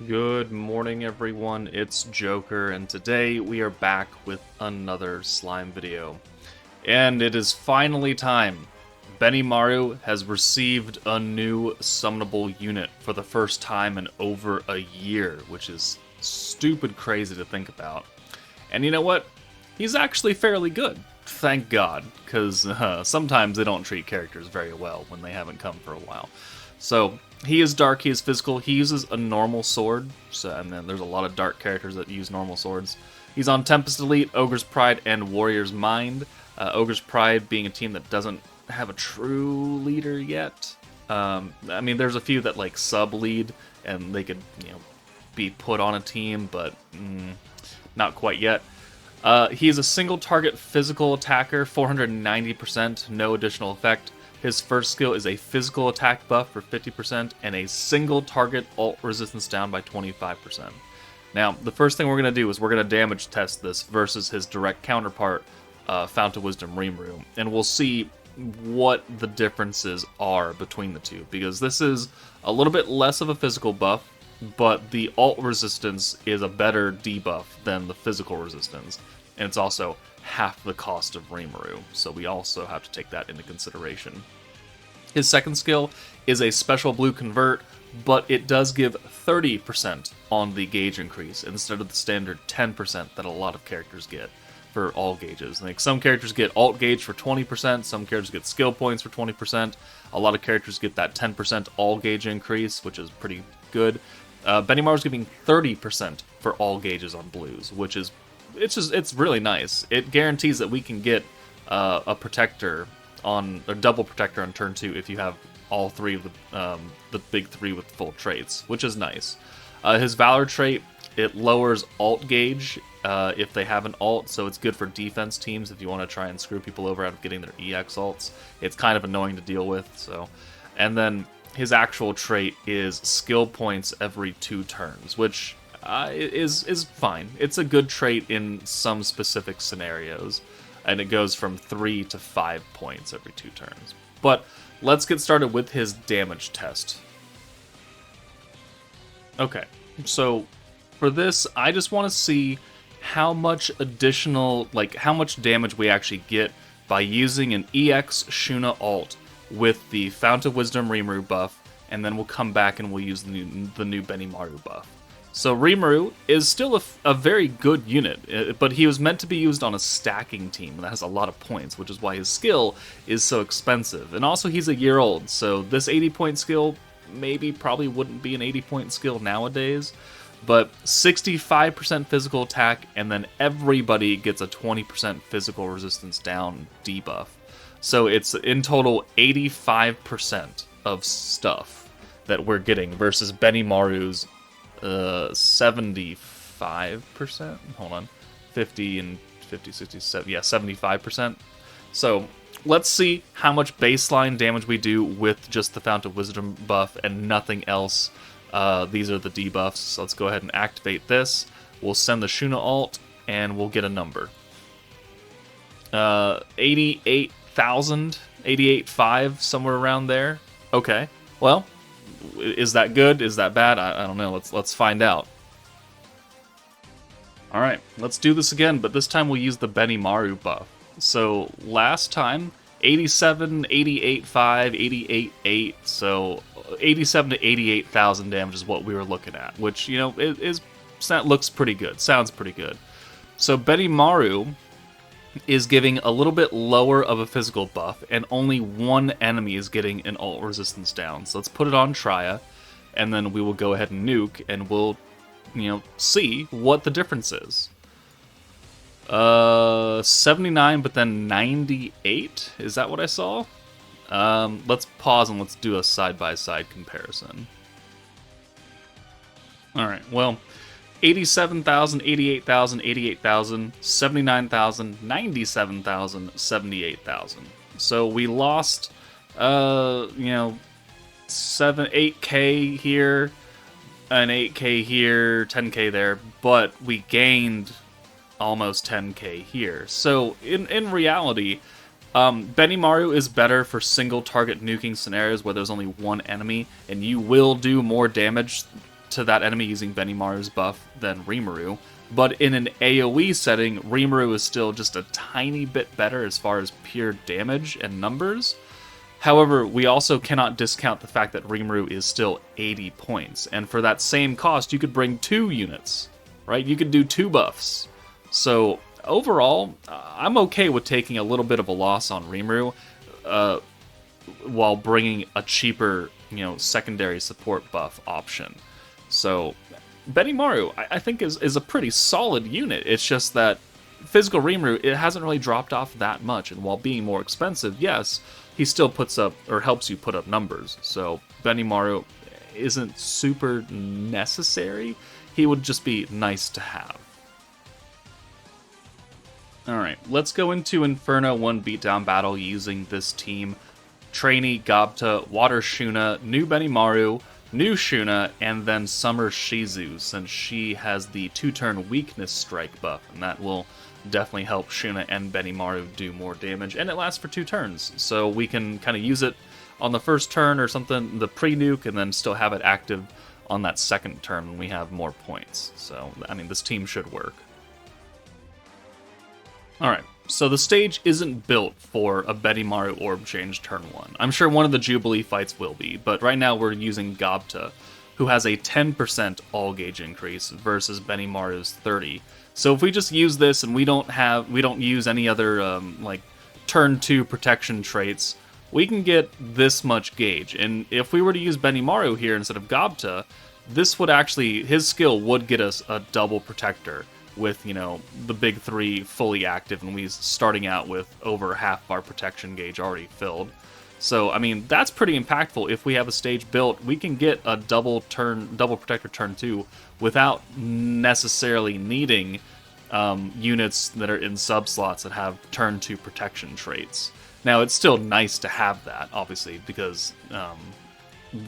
Good morning, everyone. It's Joker, and today we are back with another slime video. And it is finally time. Benimaru has received a new summonable unit for the first time in over a year, which is stupid crazy to think about. And you know what? He's actually fairly good. Thank God, because sometimes they don't treat characters very well when they haven't come for a while. So, he is dark, he is physical, he uses a normal sword, and then there's a lot of dark characters that use normal swords. He's on Tempest Elite, Ogre's Pride, and Warrior's Mind. Ogre's Pride being a team that doesn't have a true leader yet. I mean, there's a few that like sub-lead, and they could, be put on a team, but not quite yet. He is a single target physical attacker, 490%, no additional effect. His first skill is a physical attack buff for 50% and a single target ult resistance down by 25%. Now, the first thing we're going to do is we're going to damage test this versus his direct counterpart, Fount of Wisdom Rimuru, and we'll see what the differences are between the two, because this is a little bit less of a physical buff, but the ult resistance is a better debuff than the physical resistance, and it's also half the cost of Rimuru, so we also have to take that into consideration. His second skill is a special blue convert, but it does give 30% on the gauge increase instead of the standard 10% that a lot of characters get for all gauges. Like some characters get alt gauge for 20%, some characters get skill points for 20%. A lot of characters get that 10% all gauge increase, which is pretty good. Benimaru's giving 30% for all gauges on blues, which is it's really nice. It guarantees that we can get a protector on a double protector on turn 2 if you have all three of the big three with full traits, which is nice. His Valor trait, it lowers alt gauge if they have an alt, so it's good for defense teams if you want to try and screw people over out of getting their EX alts. It's kind of annoying to deal with. So, and then his actual trait is skill points every 2 turns, which is fine. It's a good trait in some specific scenarios, and it goes from 3 to 5 points every 2 turns. But let's get started with his damage test. Okay, so for this, I just want to see how much additional, how much damage we actually get by using an EX Shuna alt with the Fount of Wisdom Rimuru buff, and then we'll come back and we'll use the new Benimaru buff. So Rimuru is still a very good unit, but he was meant to be used on a stacking team that has a lot of points, which is why his skill is so expensive. And also he's a year old, so this 80-point skill probably wouldn't be an 80-point skill nowadays, but 65% physical attack, and then everybody gets a 20% physical resistance down debuff. So it's in total 85% of stuff that we're getting versus Benimaru's 75%. Hold on. 50 and 50, 67. Yeah, 75%. So let's see how much baseline damage we do with just the Fount of Wisdom buff and nothing else. These are the debuffs. So let's go ahead and activate this. We'll send the Shuna alt, and we'll get a number. 88,000, 88.5, somewhere around there. Okay, well, is that good? Is that bad? I don't know. Let's find out. All right, let's do this again, but this time we'll use the Benimaru buff. So last time, 87, 88.5, 88.8, so 87 to 88,000 damage is what we were looking at, which, looks pretty good, sounds pretty good. So Benimaru is giving a little bit lower of a physical buff, and only one enemy is getting an ult resistance down. So let's put it on Trya, and then we will go ahead and nuke, and we'll, see what the difference is. 79, but then 98? Is that what I saw? Let's pause and let's do a side-by-side comparison. Alright, well, 87,000, 88,000, 88,000, 79,000, 97,000, 78,000. So we lost, 8k here, an 8k here, 10k there, but we gained almost 10k here. So in reality, Benimaru is better for single target nuking scenarios where there's only one enemy, and you will do more damage to that enemy using Benimaru's buff than Rimuru, but in an AoE setting, Rimuru is still just a tiny bit better as far as pure damage and numbers. However, we also cannot discount the fact that Rimuru is still 80 points, and for that same cost, you could bring 2 units, right? You could do 2 buffs. So overall, I'm okay with taking a little bit of a loss on Rimuru, while bringing a cheaper, secondary support buff option. So Benimaru, I think, is a pretty solid unit. It's just that physical Rimuru, it hasn't really dropped off that much, and while being more expensive, yes, he still puts up, or helps you put up numbers. So Benimaru isn't super necessary. He would just be nice to have. Alright, let's go into Inferno 1 beatdown battle using this team. Trainee, Gobta, Water Shuna, new Benimaru, new Shuna, and then Summer Shizu, since she has the 2-turn weakness strike buff, and that will definitely help Shuna and Benimaru do more damage, and it lasts for 2 turns, so we can kind of use it on the first turn or something, the pre-nuke, and then still have it active on that second turn when we have more points. So, I mean, this team should work. Alright, so the stage isn't built for a Benimaru orb change turn 1. I'm sure one of the Jubilee fights will be, but right now we're using Gobta, who has a 10% all gauge increase versus Benimaru's 30. So if we just use this and we don't use any other like turn 2 protection traits, we can get this much gauge. And if we were to use Benimaru here instead of Gobta, this would actually, his skill would get us a double protector with, the big 3 fully active, and we starting out with over half of our protection gauge already filled. So, I mean, that's pretty impactful. If we have a stage built, we can get a double protector turn 2 without necessarily needing units that are in sub-slots that have turn 2 protection traits. Now, it's still nice to have that, obviously, because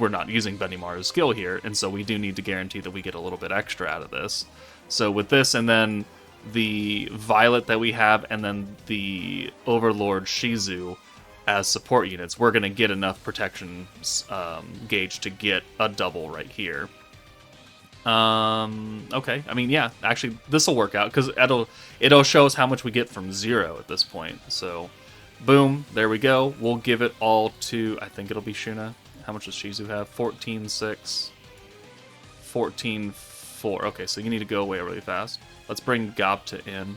we're not using Benimaru's skill here, and so we do need to guarantee that we get a little bit extra out of this. So with this, and then the Violet that we have, and then the Overlord Shizu as support units, we're going to get enough protection gauge to get a double right here. Okay, I mean, yeah, actually, this will work out, because it'll show us how much we get from 0 at this point. So, boom, there we go. We'll give it all to, I think it'll be Shuna. How much does Shizu have? 14.6, 14.4. Okay, so you need to go away really fast. Let's bring Gobta in.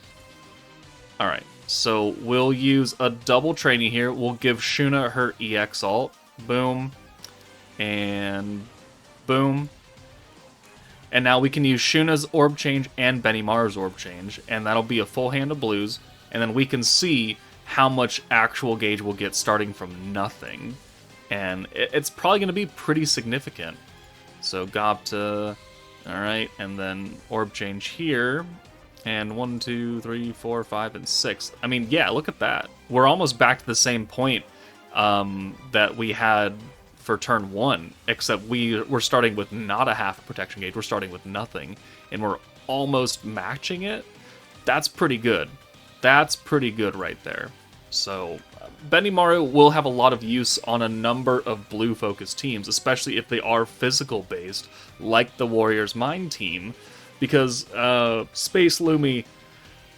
Alright, so we'll use a double trainee here. We'll give Shuna her EX ult. Boom. And boom. And now we can use Shuna's orb change and Benimaru's orb change, and that'll be a full hand of blues, and then we can see how much actual gauge we'll get starting from nothing. And it's probably going to be pretty significant. So Gobta, alright, and then orb change here, and 1, 2, 3, 4, 5, and 6. I mean, yeah, look at that. We're almost back to the same point that we had for turn 1, except we're starting with not a half protection gauge, we're starting with nothing, and we're almost matching it. That's pretty good. That's pretty good right there. So, Benimaru will have a lot of use on a number of blue-focused teams, especially if they are physical-based, like the Warriors Mind team, because Space Lumi,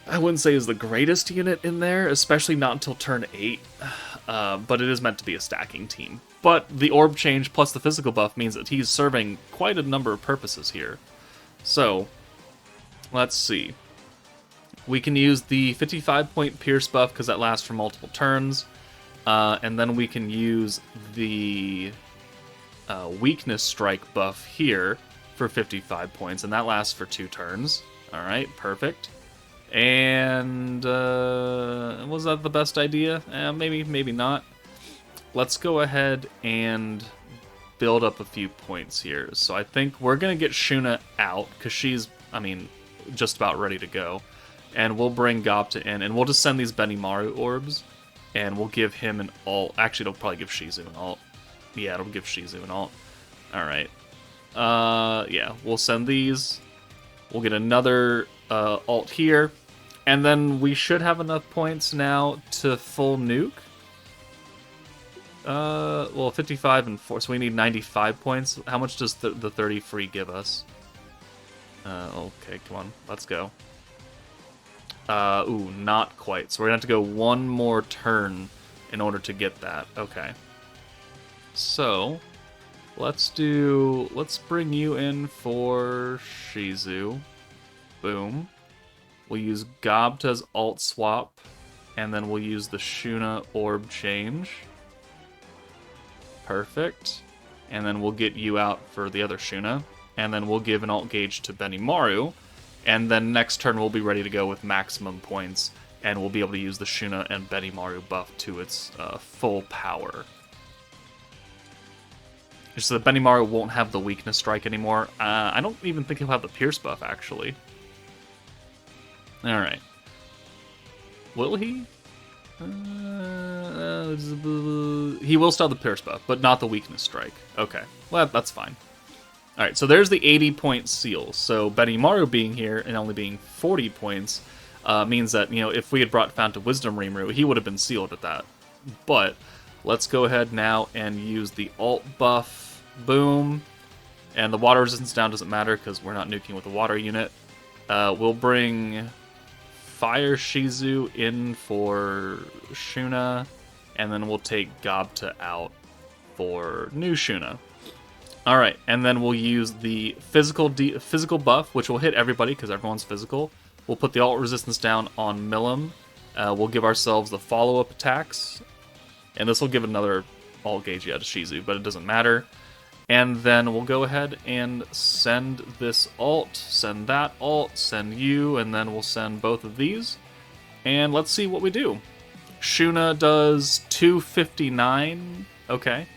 I wouldn't say is the greatest unit in there, especially not until turn 8, but it is meant to be a stacking team. But the orb change plus the physical buff means that he's serving quite a number of purposes here. So, let's see. We can use the 55-point Pierce buff because that lasts for multiple turns. And then we can use the Weakness Strike buff here for 55 points, and that lasts for 2 turns. Alright, perfect. And was that the best idea? Maybe not. Let's go ahead and build up a few points here. So I think we're going to get Shuna out, because she's, just about ready to go. And we'll bring Gobta in, and we'll just send these Benimaru orbs, and we'll give him an ult. Actually, it'll probably give Shizu an ult. Yeah, it'll give Shizu an ult. Alright. Yeah, we'll send these. We'll get another ult here, and then we should have enough points now to full nuke. Well, 55 and 4, so we need 95 points. How much does the 30 free give us? Okay, come on, let's go. Ooh, not quite. So we're gonna have to go one more turn in order to get that. Okay. So, let's bring you in for Shizu. Boom. We'll use Gobta's alt swap, and then we'll use the Shuna orb change. Perfect. And then we'll get you out for the other Shuna, and then we'll give an alt gauge to Benimaru, and then next turn we'll be ready to go with maximum points, and we'll be able to use the Shuna and Benimaru buff to its full power. Just so that Benimaru won't have the weakness strike anymore. I don't even think he'll have the Pierce buff, actually. Alright. Will he? He will still have the Pierce buff, but not the weakness strike. Okay, well, that's fine. Alright, so there's the 80-point seal. So Benimaru being here and only being 40 points means that, you know, if we had brought Fount of Wisdom Rimuru, he would have been sealed at that. But let's go ahead now and use the alt buff. Boom. And the water resistance down doesn't matter because we're not nuking with the water unit. We'll bring Fire Shizu in for Shuna, and then we'll take Gobta out for new Shuna. Alright, and then we'll use the physical buff, which will hit everybody because everyone's physical. We'll put the alt resistance down on Milim. We'll give ourselves the follow-up attacks, and this will give another alt gauge to Shizu, but it doesn't matter. And then we'll go ahead and send this alt, send that alt, send you, and then we'll send both of these. And let's see what we do. Shuna does 259. Okay.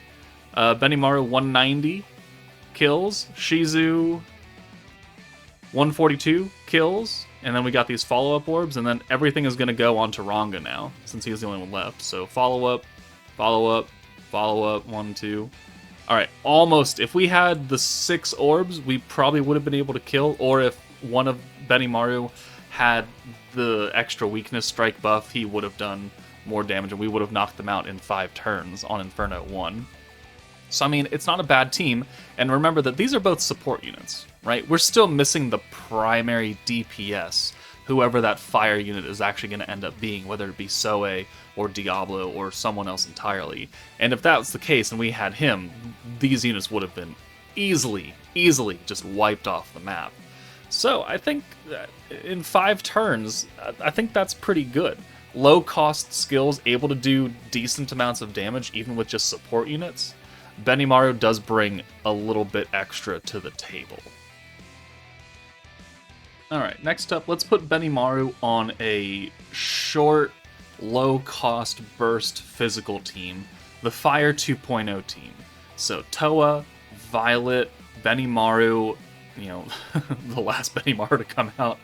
Benimaru 190 kills. Shizu 142 kills. And then we got these follow-up orbs, and then everything is going to go on to Ranga now, since he's the only one left. So follow-up, follow-up, follow-up, 1, 2... Alright, almost. If we had the 6 orbs, we probably would have been able to kill, or if one of Benimaru had the extra weakness strike buff, he would have done more damage, and we would have knocked them out in 5 turns on Inferno 1. So, I mean, it's not a bad team, and remember that these are both support units, right? We're still missing the primary DPS, whoever that fire unit is actually going to end up being, whether it be Souei or Diablo or someone else entirely. And if that was the case and we had him, these units would have been easily just wiped off the map. So I think that in 5 turns, I think that's pretty good. Low cost skills, able to do decent amounts of damage even with just support units. Benimaru does bring a little bit extra to the table. Alright, next up, let's put Benimaru on a short, low-cost burst physical team, the Fire 2.0 team. So Toa, Violet, Benimaru, you know, the last Benimaru to come out,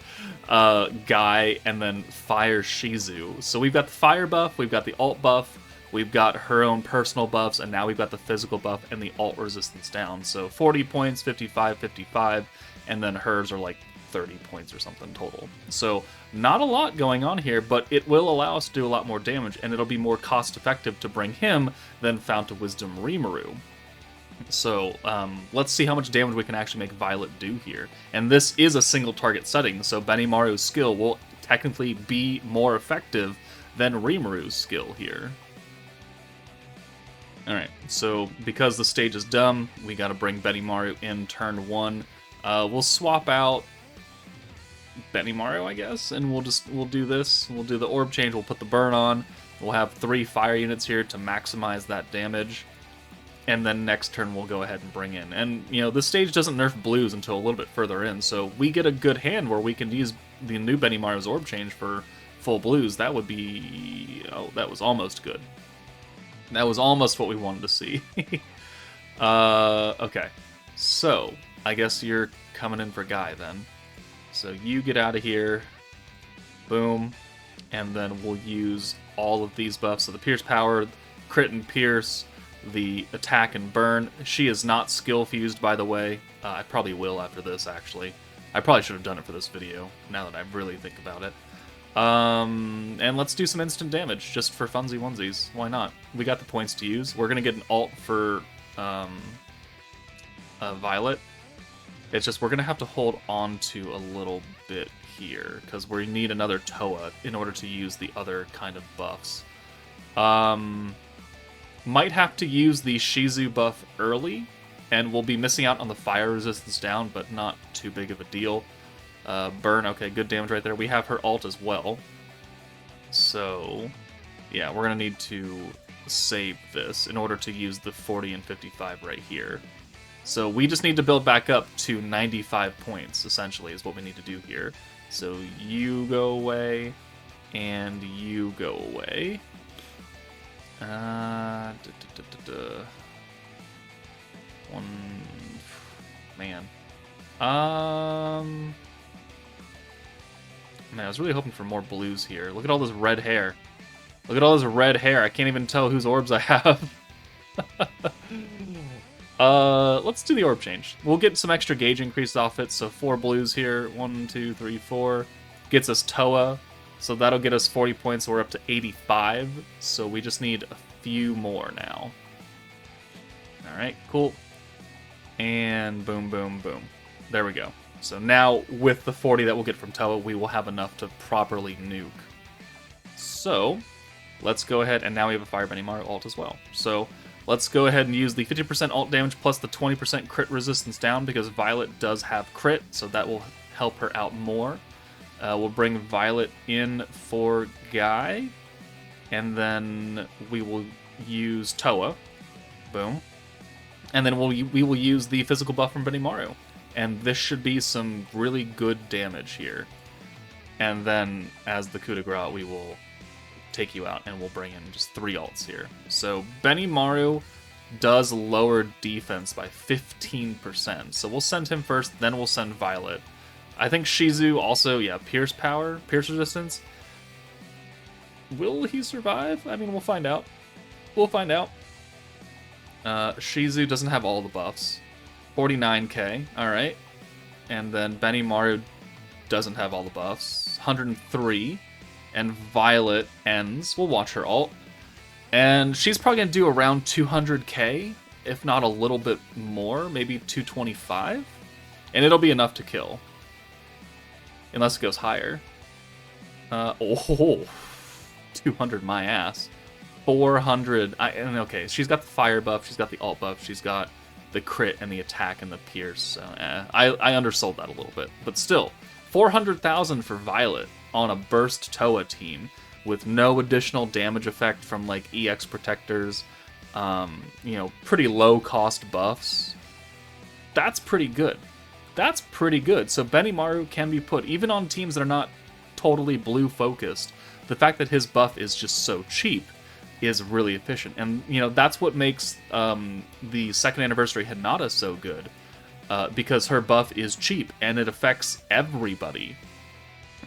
Guy, and then Fire Shizu. So we've got the fire buff, we've got the alt buff, we've got her own personal buffs, and now we've got the physical buff and the alt resistance down. So 40 points, 55, 55, and then hers are like 30 points or something total. So not a lot going on here, but it will allow us to do a lot more damage, and it'll be more cost effective to bring him than Fount of Wisdom Rimuru. So let's see how much damage we can actually make Violet do here. And this is a single target setting, so Benimaru's skill will technically be more effective than Rimuru's skill here. Alright, so because the stage is dumb, we gotta bring Benimaru in turn 1. We'll swap out Benimaru, I guess, and we'll do this. We'll do the orb change, we'll put the burn on, we'll have 3 fire units here to maximize that damage, and then next turn we'll go ahead and bring in. And, you know, this stage doesn't nerf blues until a little bit further in, so we get a good hand where we can use the new Benimaru's orb change for full blues. That would be... oh, that was almost good. That was almost what we wanted to see. Okay, so I guess you're coming in for Guy then. So you get out of here, boom, and then we'll use all of these buffs. So the Pierce Power, Crit and Pierce, the Attack and Burn. She is not skill fused, by the way. I probably will after this, actually. I probably should have done it for this video, now that I really think about it. And let's do some instant damage, just for funsy onesies. Why not? We got the points to use. We're going to get an alt for Violet. It's just we're going to have to hold on to a little bit here, because we need another Toa in order to use the other kind of buffs. Might have to use the Shizu buff early, and we'll be missing out on the fire resistance down, but not too big of a deal. Burn, okay, good damage right there. We have her ult as well. So, yeah, we're going to need to save this in order to use the 40 and 55 right here. So we just need to build back up to 95 points, essentially, is what we need to do here. So you go away, and you go away. One... Man. Man, I was really hoping for more blues here. Look at all this red hair. Look at all this red hair. I can't even tell whose orbs I have. Let's do the orb change. We'll get some extra gauge increase off it, so 4 blues here. 1, 2, 3, 4. Gets us Toa, so that'll get us 40 points, so we're up to 85. So we just need a few more now. Alright, cool. And boom, boom, boom. There we go. So now, with the 40 that we'll get from Toa, we will have enough to properly nuke. So, let's go ahead, and now we have a Fire BENIMARU ult as well. So, let's go ahead and use the 50% ult damage plus the 20% crit resistance down, because Violet does have crit, so that will help her out more. We'll bring Violet in for Guy, and then we will use Toa. Boom. And then we will use the physical buff from BENIMARU. And this should be some really good damage here. And then, as the coup de grace, we will take you out, and we'll bring in just 3 ults here. So, BENIMARU does lower defense by 15%. So we'll send him first, then we'll send Violet. I think Shizu also, yeah, Pierce power, Pierce resistance. Will he survive? I mean, we'll find out. We'll find out. Shizu doesn't have all the buffs. 49k, alright. And then BENIMARU doesn't have all the buffs. 103. And Violet ends. We'll watch her ult. And she's probably going to do around 200k, if not a little bit more, maybe 225. And it'll be enough to kill. Unless it goes higher. 200 my ass. 400. Okay, she's got the fire buff, she's got the ult buff, she's got the crit and the attack and the pierce. So, I undersold that a little bit. But still, 400,000 for Violet on a burst Toa team with no additional damage effect from like EX protectors, pretty low cost buffs. That's pretty good. That's pretty good. So BENIMARU can be put even on teams that are not totally blue focused. The fact that his buff is just so cheap is really efficient, and that's what makes the second anniversary Hinata so good, because her buff is cheap and it affects everybody.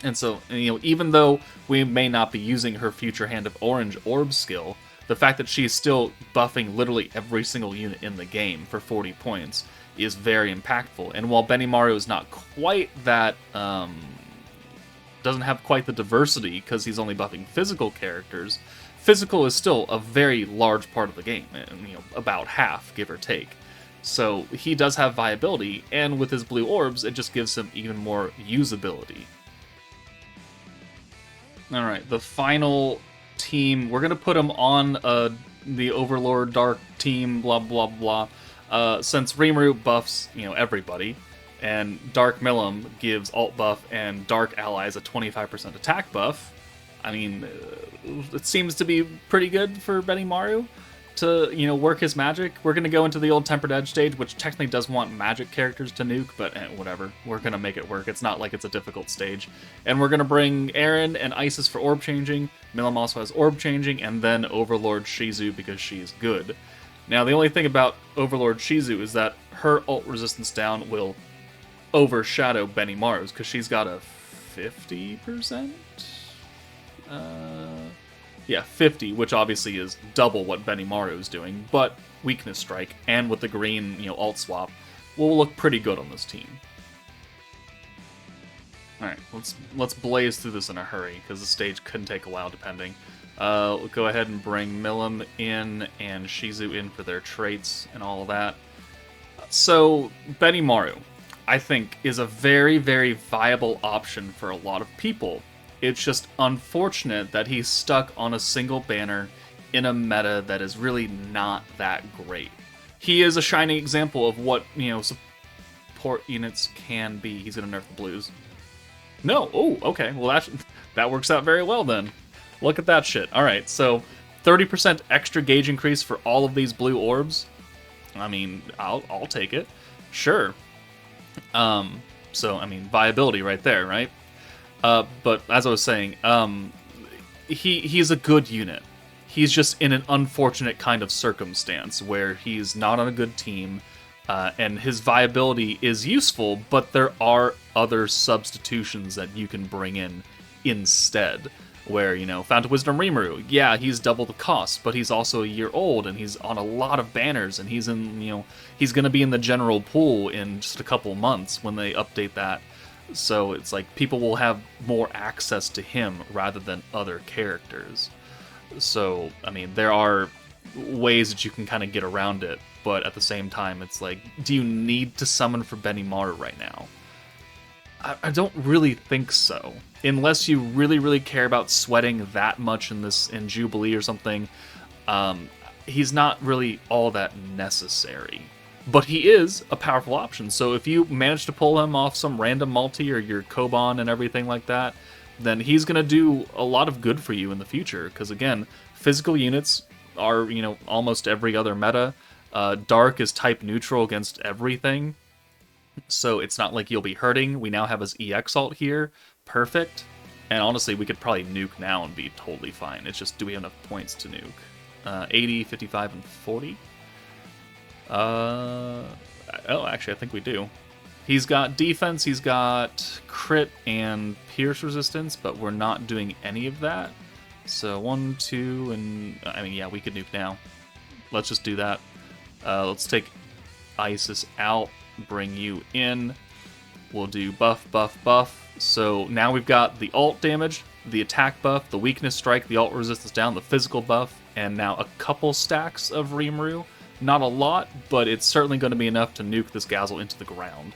And so, even though we may not be using her future Hand of Orange orb skill, the fact that she's still buffing literally every single unit in the game for 40 points is very impactful. And while BENIMARU is not quite that, doesn't have quite the diversity because he's only buffing physical characters, physical is still a very large part of the game, about half, give or take. So he does have viability, and with his blue orbs, it just gives him even more usability. Alright, the final team, we're going to put him on the Overlord Dark team, blah blah blah. Since Rimuru buffs, everybody, and Dark Milim gives ult buff and Dark allies a 25% attack buff, I mean, it seems to be pretty good for BENIMARU to, work his magic. We're going to go into the old Tempered Edge stage, which technically does want magic characters to nuke, but whatever. We're going to make it work. It's not like it's a difficult stage. And we're going to bring Eren and Isis for orb changing. Milim also has orb changing, and then Overlord Shizu because she's good. Now, the only thing about Overlord Shizu is that her ult resistance down will overshadow BENIMARU's because she's got a 50%? 50, which obviously is double what BENIMARU is doing, but weakness strike, and with the green, ult swap, will look pretty good on this team. Alright, let's blaze through this in a hurry, because the stage could take a while depending. We'll go ahead and bring Milim in and Shizu in for their traits and all of that. So, BENIMARU. I think, is a very, very viable option for a lot of people. It's just unfortunate that he's stuck on a single banner in a meta that is really not that great. He is a shining example of what, support units can be. He's going to nerf the blues. No. Oh, okay. Well, that works out very well then. Look at that shit. All right, so 30% extra gauge increase for all of these blue orbs. I mean, I'll take it. Sure. So, I mean, viability right there, right? But as I was saying, he's a good unit. He's just in an unfortunate kind of circumstance where he's not on a good team, and his viability is useful, but there are other substitutions that you can bring in instead. Where, Fountain Wisdom Rimuru, yeah, he's double the cost, but he's also a year old, and he's on a lot of banners, and he's in, he's going to be in the general pool in just a couple months when they update that. So it's like people will have more access to him rather than other characters. So, I mean, there are ways that you can kind of get around it, but at the same time, it's like, do you need to summon for Benimaru right now? I don't really think so. Unless you really, really care about sweating that much in Jubilee or something, he's not really all that necessary. But he is a powerful option, so if you manage to pull him off some random multi or your Koban and everything like that, then he's going to do a lot of good for you in the future, because again, physical units are, almost every other meta. Dark is type neutral against everything, so it's not like you'll be hurting. We now have his EX ult here. Perfect. And honestly, we could probably nuke now and be totally fine. It's just, do we have enough points to nuke? 80, 55, and 40? Oh, actually, I think we do. He's got defense, he's got crit and pierce resistance, but we're not doing any of that. So 1, 2, and... I mean, yeah, we could nuke now. Let's just do that. Let's take Isis out, bring you in. We'll do buff, buff, buff. So now we've got the ult damage, the attack buff, the weakness strike, the ult resistance down, the physical buff, and now a couple stacks of Rimuru. Not a lot, but it's certainly going to be enough to nuke this Gazel into the ground.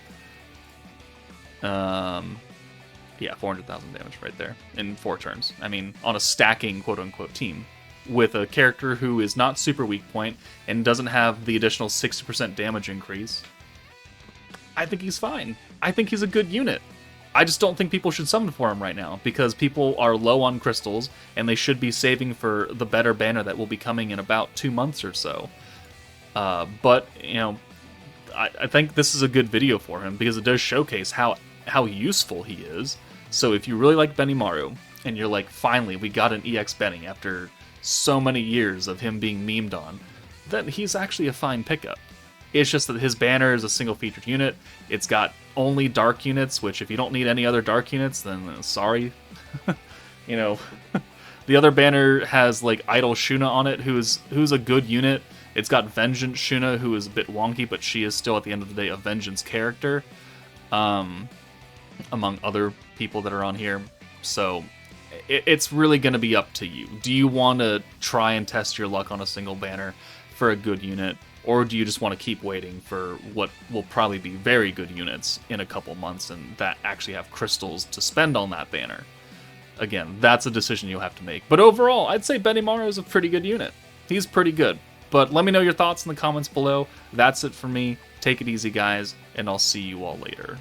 Yeah, 400,000 damage right there in 4 turns. I mean, on a stacking quote-unquote team with a character who is not super weak point and doesn't have the additional 60% damage increase. I think he's fine. I think he's a good unit. I just don't think people should summon for him right now, because people are low on crystals, and they should be saving for the better banner that will be coming in about 2 months or so. But, I think this is a good video for him, because it does showcase how useful he is. So if you really like Benimaru, and you're like, finally, we got an EX Benny after so many years of him being memed on, then he's actually a fine pickup. It's just that his banner is a single featured unit. It's got only dark units, which if you don't need any other dark units, then sorry. The other banner has like Idol Shuna on it, who's a good unit. It's got Vengeance Shuna, who is a bit wonky, but she is still at the end of the day a Vengeance character, among other people that are on here. So it's really going to be up to you. Do you want to try and test your luck on a single banner for a good unit? Or do you just want to keep waiting for what will probably be very good units in a couple months and that actually have crystals to spend on that banner? Again, that's a decision you'll have to make. But overall, I'd say Benimaru is a pretty good unit. He's pretty good. But let me know your thoughts in the comments below. That's it for me. Take it easy, guys, and I'll see you all later.